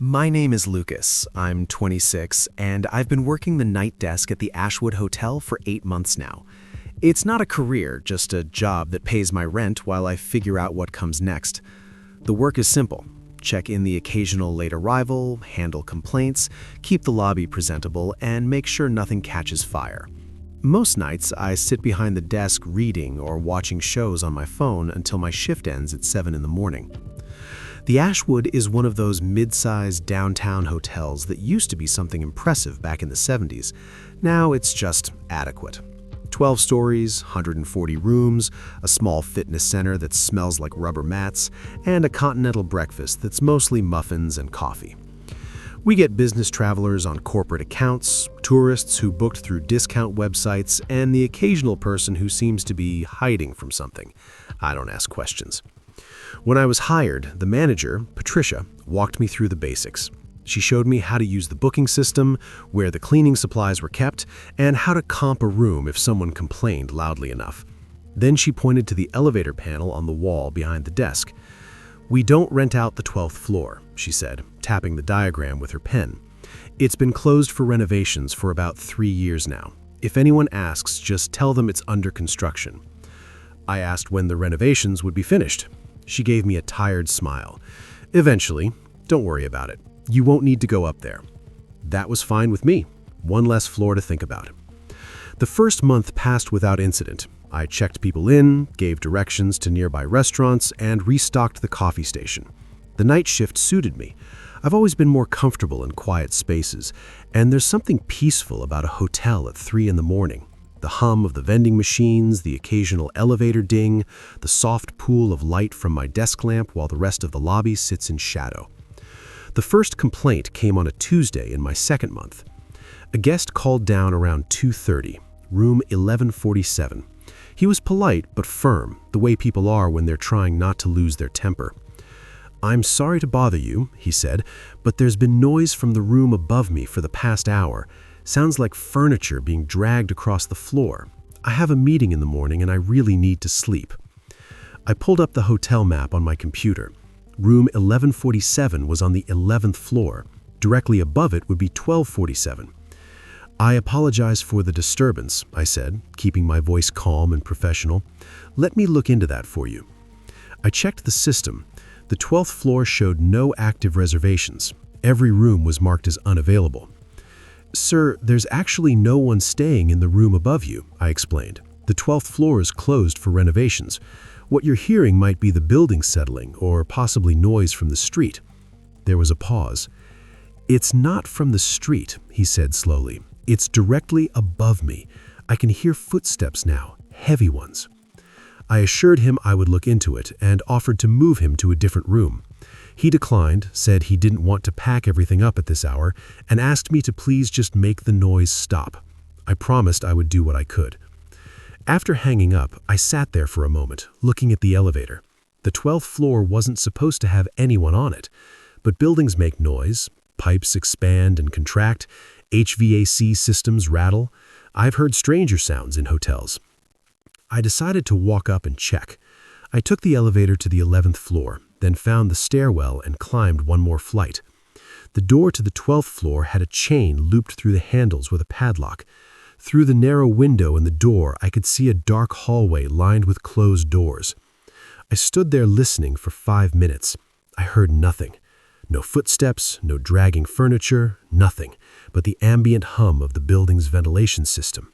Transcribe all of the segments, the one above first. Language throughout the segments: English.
My name is Lucas. I'm 26, and I've been working the night desk at the Ashwood Hotel for 8 months now. It's not a career, just a job that pays my rent while I figure out what comes next. The work is simple. Check in the occasional late arrival, handle complaints, keep the lobby presentable, and make sure nothing catches fire. Most nights, I sit behind the desk reading or watching shows on my phone until my shift ends at 7 in the morning. The Ashwood is one of those mid-sized downtown hotels that used to be something impressive back in the 70s. Now it's just adequate. 12 stories, 140 rooms, a small fitness center that smells like rubber mats, and a continental breakfast that's mostly muffins and coffee. We get business travelers on corporate accounts, tourists who booked through discount websites, and the occasional person who seems to be hiding from something. I don't ask questions. When I was hired, the manager, Patricia, walked me through the basics. She showed me how to use the booking system, where the cleaning supplies were kept, and how to comp a room if someone complained loudly enough. Then she pointed to the elevator panel on the wall behind the desk. "We don't rent out the 12th floor," she said, tapping the diagram with her pen. "It's been closed for renovations for about 3 years now. If anyone asks, just tell them it's under construction." I asked when the renovations would be finished. She gave me a tired smile. "Eventually. Don't worry about it. You won't need to go up there." That was fine with me. One less floor to think about. The first month passed without incident. I checked people in, gave directions to nearby restaurants, and restocked the coffee station. The night shift suited me. I've always been more comfortable in quiet spaces, and there's something peaceful about a hotel at 3 in the morning. The hum of the vending machines, the occasional elevator ding, the soft pool of light from my desk lamp while the rest of the lobby sits in shadow. The first complaint came on a Tuesday in my second month. A guest called down around 2:30, room 1147. He was polite but firm, the way people are when they're trying not to lose their temper. "I'm sorry to bother you," he said, "but there's been noise from the room above me for the past hour. Sounds like furniture being dragged across the floor. I have a meeting in the morning and I really need to sleep." I pulled up the hotel map on my computer. Room 1147 was on the 11th floor. Directly above it would be 1247. "I apologize for the disturbance," I said, keeping my voice calm and professional. "Let me look into that for you." I checked the system. The 12th floor showed no active reservations. Every room was marked as unavailable. "Sir, there's actually no one staying in the room above you," I explained. "The 12th floor is closed for renovations. What you're hearing might be the building settling or possibly noise from the street." There was a pause. "It's not from the street," he said slowly. "It's directly above me. I can hear footsteps now, heavy ones." I assured him I would look into it and offered to move him to a different room. He declined, said he didn't want to pack everything up at this hour, and asked me to please just make the noise stop. I promised I would do what I could. After hanging up, I sat there for a moment, looking at the elevator. The 12th floor wasn't supposed to have anyone on it, but buildings make noise, pipes expand and contract, HVAC systems rattle. I've heard stranger sounds in hotels. I decided to walk up and check. I took the elevator to the 11th floor, then found the stairwell and climbed one more flight. The door to the 12th floor had a chain looped through the handles with a padlock. Through the narrow window in the door, I could see a dark hallway lined with closed doors. I stood there listening for 5 minutes. I heard nothing. No footsteps, no dragging furniture, nothing, but the ambient hum of the building's ventilation system.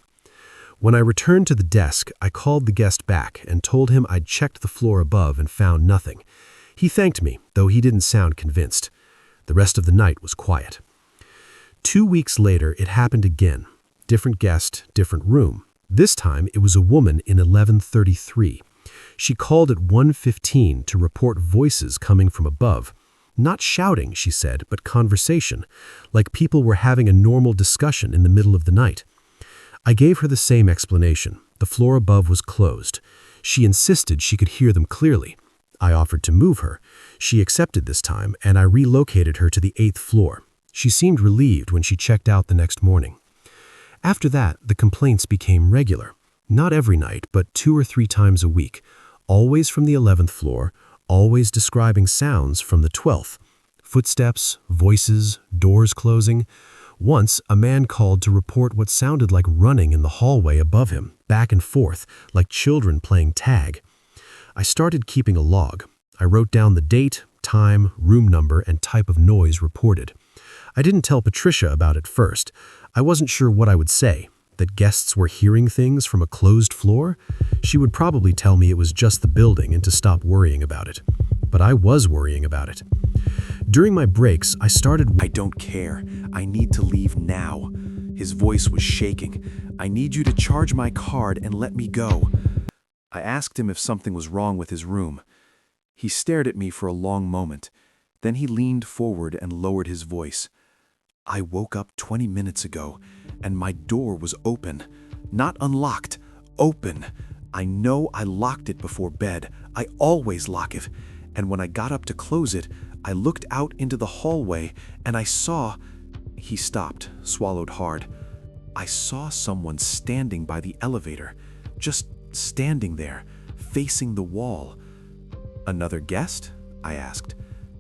When I returned to the desk, I called the guest back and told him I'd checked the floor above and found nothing. He thanked me, though he didn't sound convinced. The rest of the night was quiet. 2 weeks later, it happened again. Different guest, different room. This time, it was a woman in 1133. She called at 1:15 to report voices coming from above. Not shouting, she said, but conversation, like people were having a normal discussion in the middle of the night. I gave her the same explanation. The floor above was closed. She insisted she could hear them clearly. I offered to move her. She accepted this time, and I relocated her to the 8th floor. She seemed relieved when she checked out the next morning. After that, the complaints became regular. Not every night, but 2 or 3 times a week. Always from the 11th floor, always describing sounds from the 12th. Footsteps, voices, doors closing. Once, a man called to report what sounded like running in the hallway above him, back and forth, like children playing tag. I started keeping a log. I wrote down the date, time, room number, and type of noise reported. I didn't tell Patricia about it first. I wasn't sure what I would say. That guests were hearing things from a closed floor? She would probably tell me it was just the building and to stop worrying about it. But I was worrying about it. During my breaks, I started... I don't care. I need to leave now. His voice was shaking. I need you to charge my card and let me go. I asked him if something was wrong with his room. He stared at me for a long moment. Then he leaned forward and lowered his voice. I woke up 20 minutes ago, and my door was open. Not unlocked, open. I know I locked it before bed. I always lock it. And when I got up to close it, I looked out into the hallway, and I saw... He stopped, swallowed hard. I saw someone standing by the elevator, just standing there, facing the wall. Another guest? I asked.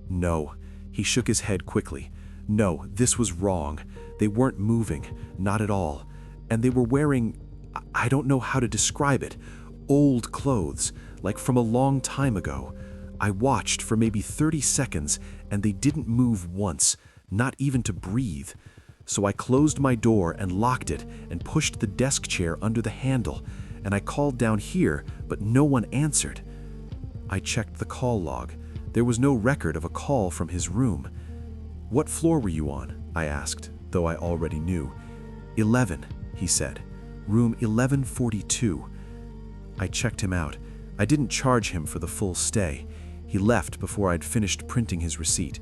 No. He shook his head quickly. No, this was wrong. They weren't moving, not at all. And they were wearing, I don't know how to describe it, old clothes, like from a long time ago. I watched for maybe 30 seconds, and they didn't move once, not even to breathe. So I closed my door and locked it and pushed the desk chair under the handle, and I called down here, but no one answered. I checked the call log. There was no record of a call from his room. What floor were you on? I asked, though I already knew. 11, he said. Room 1142. I checked him out. I didn't charge him for the full stay. He left before I'd finished printing his receipt.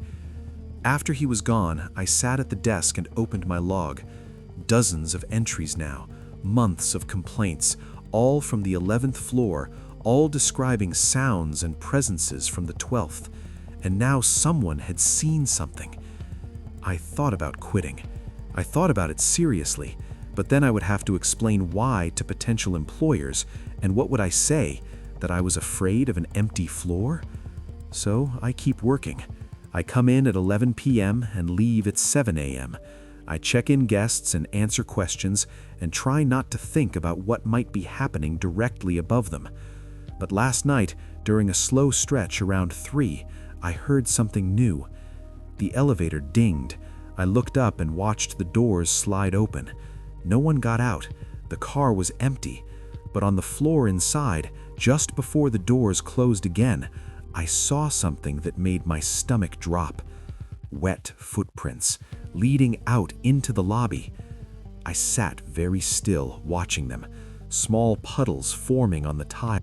After he was gone, I sat at the desk and opened my log. Dozens of entries now, months of complaints, all from the 11th floor, all describing sounds and presences from the 12th. And now someone had seen something. I thought about quitting. I thought about it seriously, but then I would have to explain why to potential employers, and what would I say? That I was afraid of an empty floor? So I keep working. I come in at 11 p.m. and leave at 7 a.m. I check in guests and answer questions and try not to think about what might be happening directly above them. But last night, during a slow stretch around 3, I heard something new. The elevator dinged. I looked up and watched the doors slide open. No one got out. The car was empty. But on the floor inside, just before the doors closed again, I saw something that made my stomach drop. Wet footprints, leading out into the lobby. I sat very still, watching them, small puddles forming on the tile.